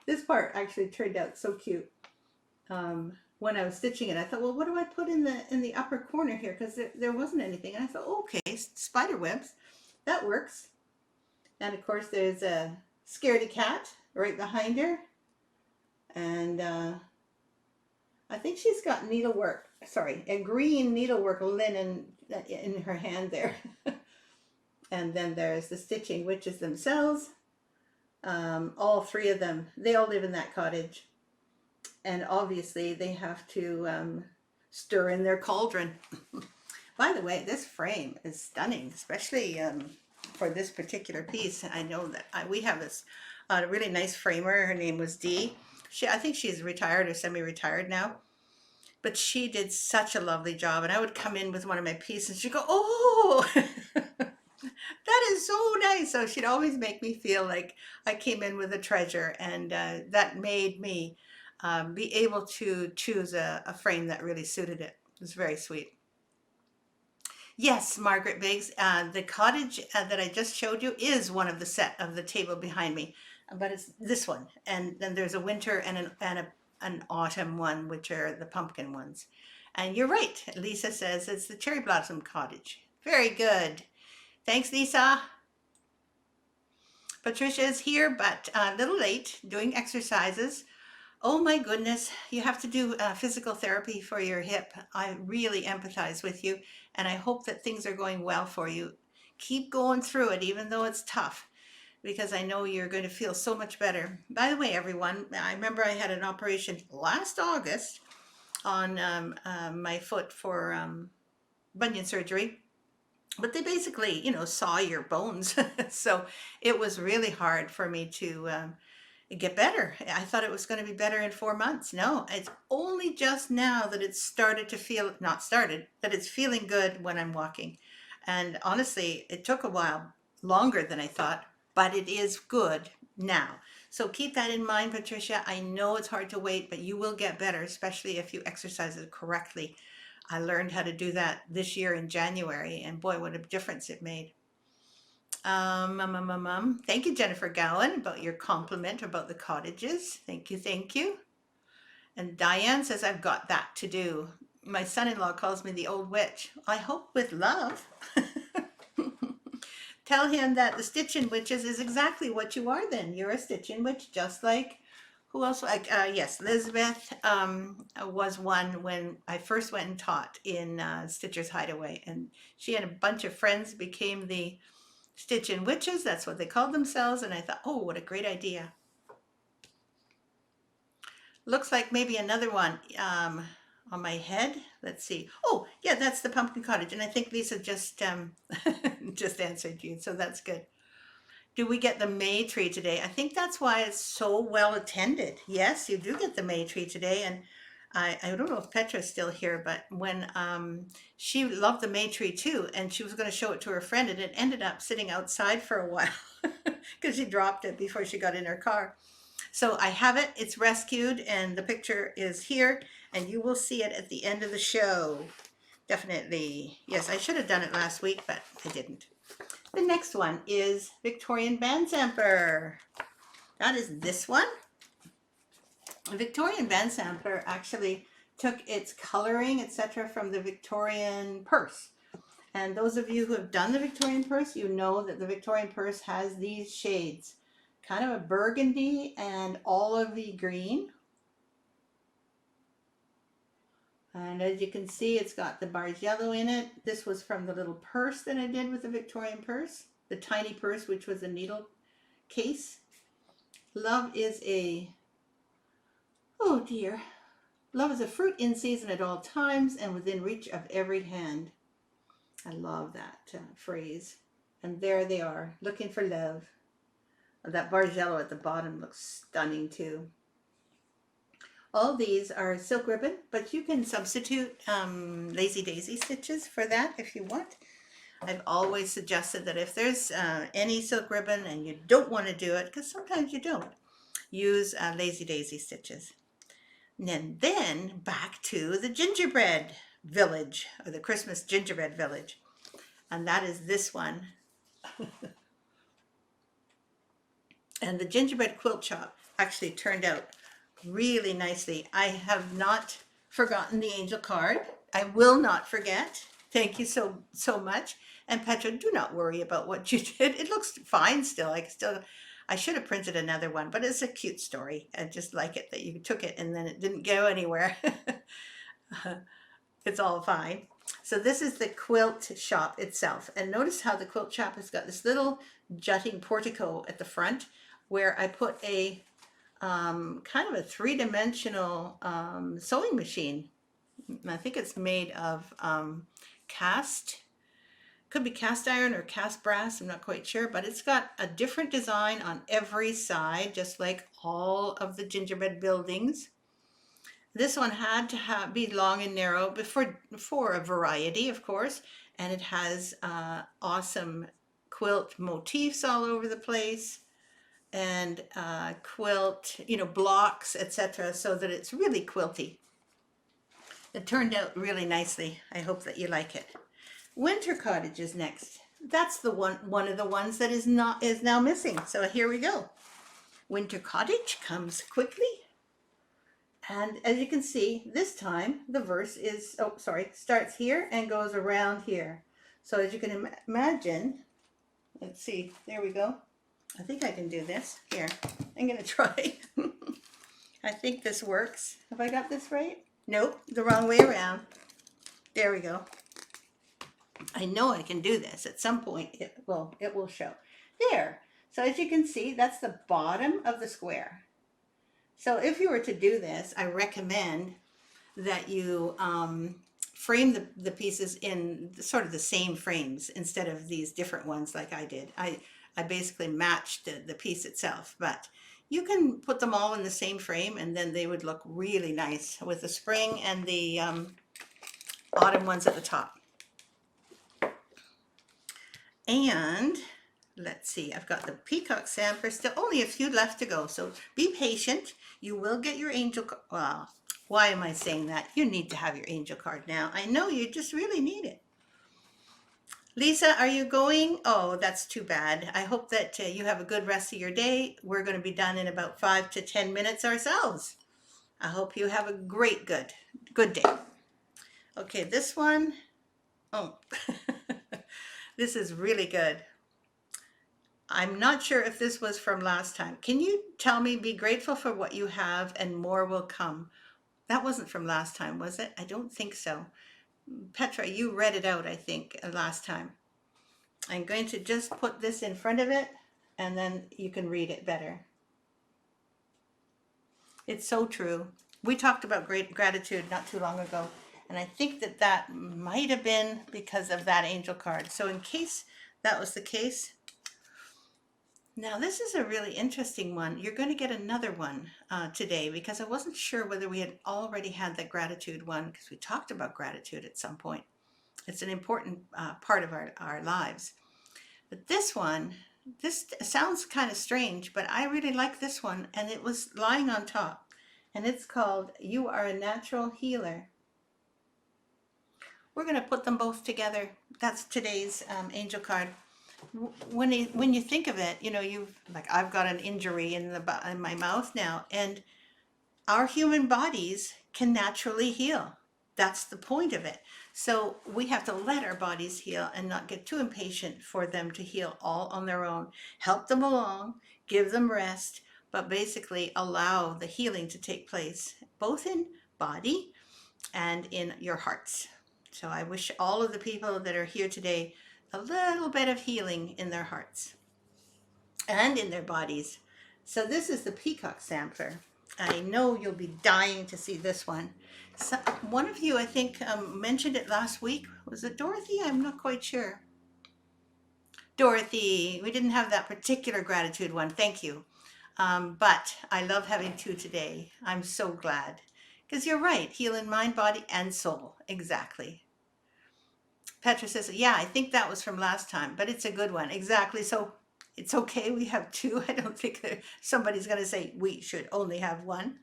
This part actually turned out so cute. When I was stitching it, I thought, well, what do I put in the upper corner here? Because there wasn't anything. And I thought, okay, spider webs, that works. And of course, there's a scaredy cat right behind her. And I think she's got needlework, a green needlework linen in her hand there. And then there's the Stitching Witches themselves. All three of them, they all live in that cottage. And obviously they have to stir in their cauldron. By the way, this frame is stunning, especially for this particular piece. I know that we have this really nice framer. Her name was Dee. I think she's retired or semi-retired now. But she did such a lovely job. And I would come in with one of my pieces and she'd go, oh, that is so nice. So she'd always make me feel like I came in with a treasure. And that made me be able to choose a frame that really suited it. It was very sweet. Yes, Margaret Biggs, the cottage that I just showed you is one of the set of the table behind me. But it's this one. And then there's a winter and an autumn one, which are the pumpkin ones. And you're right, Lisa says it's the cherry blossom cottage. Very good. Thanks, Lisa. Patricia is here, but a little late, doing exercises. Oh my goodness, you have to do physical therapy for your hip. I really empathize with you, and I hope that things are going well for you. Keep going through it, even though it's tough, because I know you're going to feel so much better. By the way, everyone, I remember I had an operation last August on my foot for bunion surgery. But they basically, saw your bones. So it was really hard for me to get better. I thought it was going to be better in 4 months. No, it's only just now that it's started to feel, not started, that it's feeling good when I'm walking. And honestly, it took a while, longer than I thought, but it is good now. So keep that in mind, Patricia. I know it's hard to wait, but you will get better, especially if you exercise it correctly. I learned how to do that this year in January, and boy, what a difference it made. Thank you, Jennifer Gowan, about your compliment about the cottages. Thank you, thank you. And Diane says, I've got that to do. My son-in-law calls me the old witch. I hope with love. Tell him that the Stitching Witches is exactly what you are then. You're a Stitching Witch, just like, who else? Yes, Elizabeth was one when I first went and taught in Stitcher's Hideaway. And she had a bunch of friends, became the Stitching Witches. That's what they called themselves. And I thought, oh, what a great idea. Looks like maybe another one. on my head. Let's see. Oh, yeah, that's the pumpkin cottage. And I think Lisa just just answered you, so that's good. Do we get the May tree today? I think that's why it's so well attended. Yes, you do get the May tree today. And I don't know if Petra's still here, but when she loved the May tree too, and she was going to show it to her friend, and it ended up sitting outside for a while because she dropped it before she got in her car. So I have it, it's rescued, and the picture is here, and you will see it at the end of the show. Definitely. Yes, I should have done it last week, but I didn't. The next one is Victorian Band Sampler. That is this one. The Victorian Band Sampler actually took its coloring, etc., from the Victorian purse. And those of you who have done the Victorian purse, you know that the Victorian purse has these shades. Kind of a burgundy and olivey green. And as you can see, it's got the bars yellow in it. This was from the little purse that I did with the Victorian purse. The tiny purse, which was a needle case. Love is a, oh dear. Love is a fruit in season at all times and within reach of every hand. I love that phrase. And there they are, looking for love. That bargello at the bottom looks stunning too. All these are silk ribbon, but you can substitute lazy daisy stitches for that if you want. I've always suggested that if there's any silk ribbon and you don't want to do it, because sometimes you don't, use lazy daisy stitches. And then back to the gingerbread village, or the Christmas gingerbread village. And that is this one. And the gingerbread quilt shop actually turned out really nicely. I have not forgotten the angel card. I will not forget. Thank you so much. And Petra, do not worry about what you did. It looks fine still. I should have printed another one, but it's a cute story. I just like it that you took it and then it didn't go anywhere. It's all fine. So this is the quilt shop itself. And notice how the quilt shop has got this little jutting portico at the front where I put a kind of a three-dimensional sewing machine. I think it's made of could be cast iron or cast brass, I'm not quite sure, but it's got a different design on every side, just like all of the gingerbread buildings. This one had to be long and narrow for a variety, of course, and it has awesome quilt motifs all over the place, and quilt, blocks, etc., so that it's really quilty. It turned out really nicely. I hope that you like it. Winter Cottage is next. That's the one of the ones that is now missing. So here we go. Winter Cottage comes quickly. And as you can see, this time the verse starts here and goes around here. So as you can imagine, let's see, there we go. I think I can do this. Here, I'm going to try. I think this works. Have I got this right? Nope, the wrong way around. There we go. I know I can do this. At some point, it will show. There. So as you can see, that's the bottom of the square. So if you were to do this, I recommend that you frame the pieces in sort of the same frames instead of these different ones like I did. I basically matched the piece itself, but you can put them all in the same frame and then they would look really nice with the spring and the autumn ones at the top. And let's see, I've got the Peacock sampler, still only a few left to go, so be patient. You will get your angel card. Well, why am I saying that? You need to have your angel card now. I know you just really need it. Lisa, are you going? Oh, that's too bad. I hope that you have a good rest of your day. We're going to be done in about 5 to 10 minutes ourselves. I hope you have a great, good day. Okay, this one. Oh, this is really good. I'm not sure if this was from last time. Can you tell me, be grateful for what you have and more will come? That wasn't from last time, was it? I don't think so. Petra, you read it out, I think, last time. I'm going to just put this in front of it and then you can read it better. It's so true. We talked about great gratitude not too long ago, and I think that that might have been because of that angel card. So in case that was the case, now this is a really interesting one. You're going to get another one today because I wasn't sure whether we had already had that gratitude one because we talked about gratitude at some point. It's an important part of our lives. But this one, this sounds kind of strange, but I really like this one, and it was lying on top, and it's called You Are a Natural Healer. We're going to put them both together. That's today's angel card. When you think of it, you know, I've got an injury in my mouth now, and our human bodies can naturally heal. That's the point of it. So we have to let our bodies heal and not get too impatient for them to heal all on their own. Help them along, give them rest, but basically allow the healing to take place, both in body and in your hearts. So I wish all of the people that are here today a little bit of healing in their hearts and in their bodies. So this is the Peacock sampler. I know you'll be dying to see this one. So one of you, I think, mentioned it last week. Was it Dorothy? I'm not quite sure. Dorothy, we didn't have that particular gratitude one. Thank you. But I love having two today. I'm so glad. Because you're right. Healing mind, body, and soul. Exactly. Petra says, yeah, I think that was from last time, but it's a good one. Exactly. So it's okay. We have two. I don't think somebody's going to say we should only have one.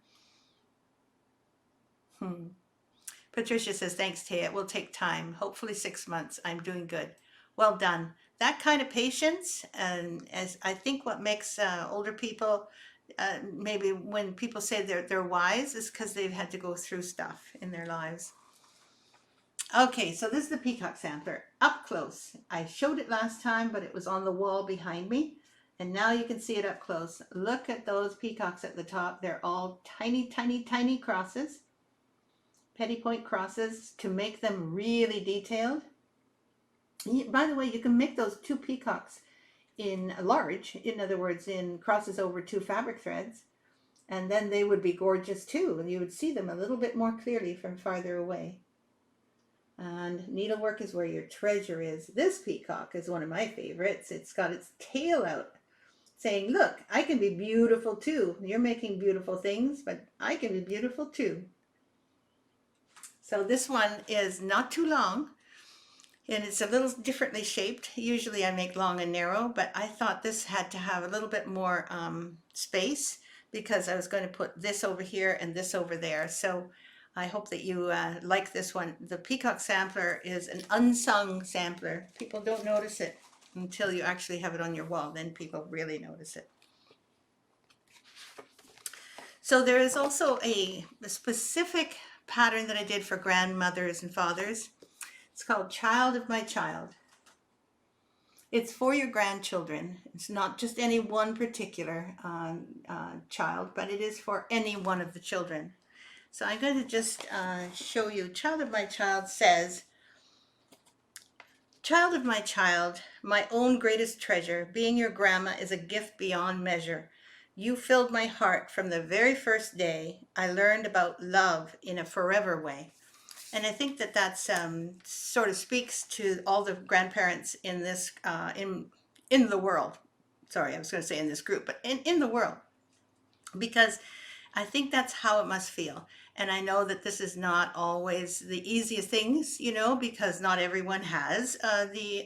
Patricia says, thanks, Thea. It will take time. Hopefully 6 months. I'm doing good. Well done. That kind of patience, and as I think what makes older people, maybe when people say they're wise, is because they've had to go through stuff in their lives. Okay, so this is the Peacock sampler, up close. I showed it last time, but it was on the wall behind me. And now you can see it up close. Look at those peacocks at the top. They're all tiny, tiny, tiny crosses. Petty point crosses to make them really detailed. By the way, you can make those two peacocks in large, in other words, in crosses over 2 fabric threads. And then they would be gorgeous too. And you would see them a little bit more clearly from farther away. And needlework is where your treasure is. This peacock is one of my favorites. It's got its tail out saying, look, I can be beautiful too. You're making beautiful things, but I can be beautiful too. So this one is not too long, and it's a little differently shaped. Usually I make long and narrow, but I thought this had to have a little bit more space because I was going to put this over here and this over there. So I hope that you like this one. The Peacock sampler is an unsung sampler. People don't notice it until you actually have it on your wall. Then people really notice it. So there is also a specific pattern that I did for grandmothers and fathers. It's called Child of My Child. It's for your grandchildren. It's not just any one particular child, but it is for any one of the children. So I'm going to just show you. Child of My Child says, Child of my child, my own greatest treasure, being your grandma is a gift beyond measure. You filled my heart from the very first day I learned about love in a forever way. And I think that that's sort of speaks to all the grandparents in this, in the world. Sorry, I was going to say in this group, but in the world. Because I think that's how it must feel. And I know that this is not always the easiest things, you know, because not everyone has the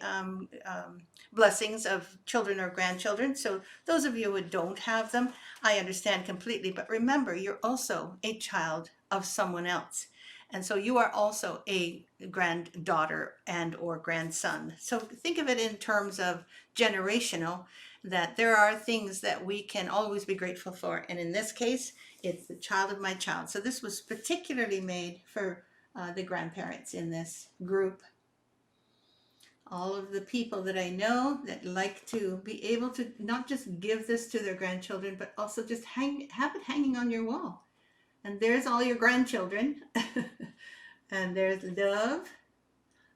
blessings of children or grandchildren. So those of you who don't have them, I understand completely. But remember, you're also a child of someone else. And so you are also a granddaughter and or grandson. So think of it in terms of generational, that there are things that we can always be grateful for. And in this case, it's the child of my child. So this was particularly made for the grandparents in this group. All of the people that I know that like to be able to not just give this to their grandchildren, but also just have it hanging on your wall. And there's all your grandchildren. And there's love.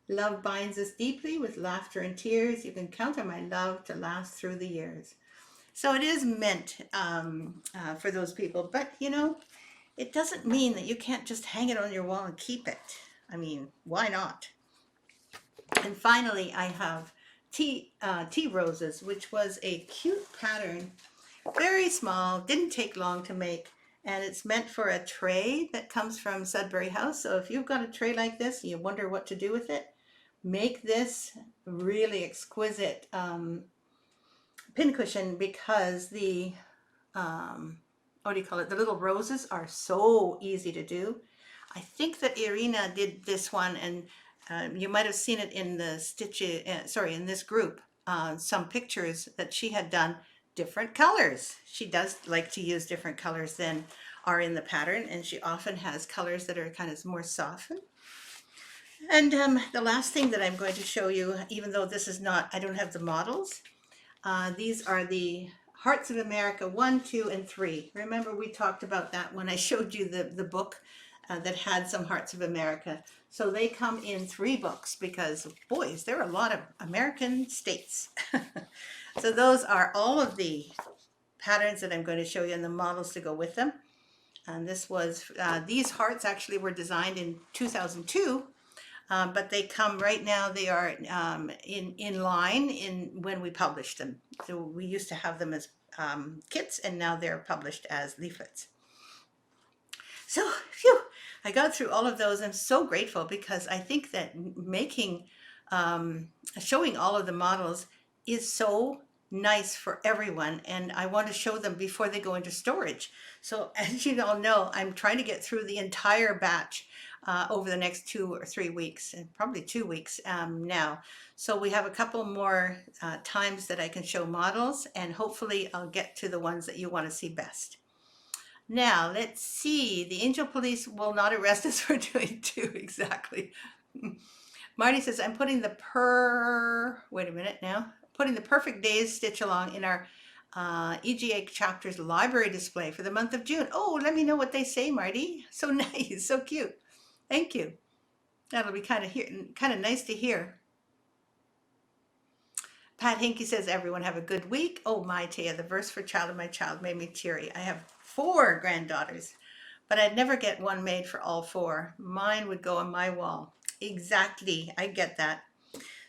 Love binds us deeply with laughter and tears. You can count on my love to last through the years. So it is meant for those people. But, you know, it doesn't mean that you can't just hang it on your wall and keep it. I mean, why not? And finally, I have tea roses, which was a cute pattern, very small, didn't take long to make, and it's meant for a tray that comes from Sudbury House. So if you've got a tray like this and you wonder what to do with it, make this really exquisite pincushion, because the what do you call it, the little roses are so easy to do. I think that Irina did this one, and you might have seen it in the in this group, some pictures that she had done different colors. She does like to use different colors than are in the pattern, and she often has colors that are kind of more softened. And the last thing that I'm going to show you, even though this is not, I don't have the models, these are the Hearts of America 1, 2, and 3. Remember we talked about that when I showed you the book that had some Hearts of America. So they come in 3 books because, boys, there are a lot of American states. So those are all of the patterns that I'm going to show you and the models to go with them. And this was, these hearts actually were designed in 2002. But they come right now, they are in line when we published them. So we used to have them as kits, and now they're published as leaflets. So, phew, I got through all of those. I'm so grateful, because I think that making, showing all of the models is so nice for everyone, and I want to show them before they go into storage. So as you all know, I'm trying to get through the entire batch over the next 2 or 3 weeks, and probably 2 weeks now. So we have a couple more times that I can show models, and hopefully I'll get to the ones that you want to see best. Now, let's see. The Angel Police will not arrest us for doing 2 exactly. Marty says, I'm putting the putting the Perfect Days stitch along in our EGA chapters library display for the month of June. Oh, let me know what they say, Marty. So nice, so cute. Thank you. That'll be kind of nice to hear. Pat Hinky says, everyone have a good week. Oh my, Thea, the verse for Child of My Child made me teary. I have 4 granddaughters, but I'd never get one made for all 4. Mine would go on my wall. Exactly, I get that.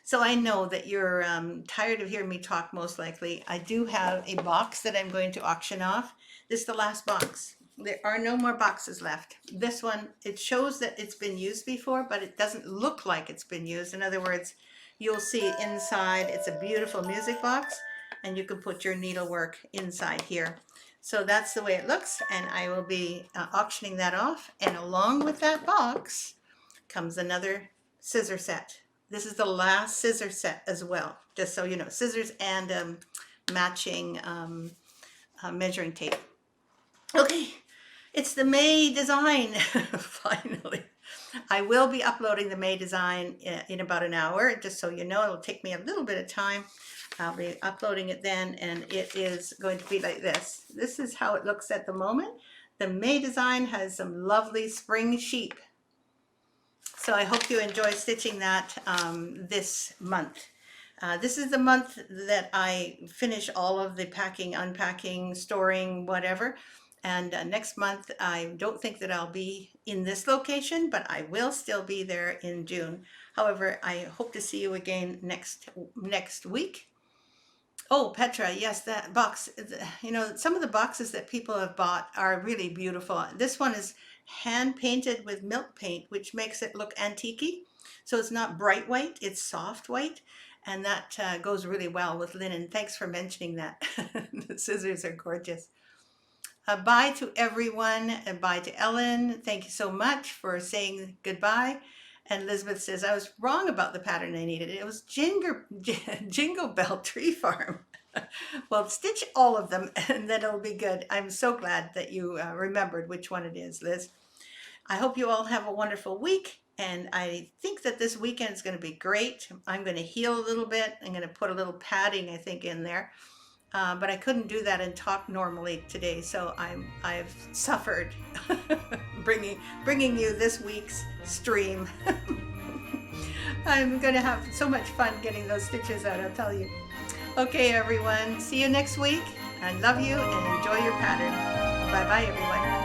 So I know that you're tired of hearing me talk, most likely. I do have a box that I'm going to auction off. This is the last box. There are no more boxes left. This one, it shows that it's been used before, but it doesn't look like it's been used. In other words, you'll see inside, it's a beautiful music box, and you can put your needlework inside here. So that's the way it looks, and I will be auctioning that off. And along with that box comes another scissor set. This is the last scissor set as well, just so you know. Scissors and matching measuring tape. Okay, it's the May design, finally. I will be uploading the May design in about an hour, just so you know. It'll take me a little bit of time. I'll be uploading it then, and it is going to be like this. This is how it looks at the moment. The May design has some lovely spring sheep. So I hope you enjoy stitching that this month. This is the month that I finish all of the packing, unpacking, storing, whatever. And next month, I don't think that I'll be in this location, but I will still be there in June. However, I hope to see you again next week. Oh, Petra, yes, that box, you know, some of the boxes that people have bought are really beautiful. This one is hand painted with milk paint, which makes it look antique-y. So it's not bright white, it's soft white. And that goes really well with linen. Thanks for mentioning that. The scissors are gorgeous. Bye to everyone, and bye to Ellen. Thank you so much for saying goodbye. And Elizabeth says, I was wrong about the pattern I needed. It was Jingle Bell Tree Farm. Well, stitch all of them and then it'll be good. I'm so glad that you remembered which one it is, Liz. I hope you all have a wonderful week. And I think that this weekend is going to be great. I'm going to heal a little bit. I'm going to put a little padding, I think, in there. But I couldn't do that and talk normally today, so I've suffered bringing you this week's stream. I'm going to have so much fun getting those stitches out, I'll tell you. Okay, everyone, see you next week. I love you and enjoy your pattern. Bye-bye, everyone.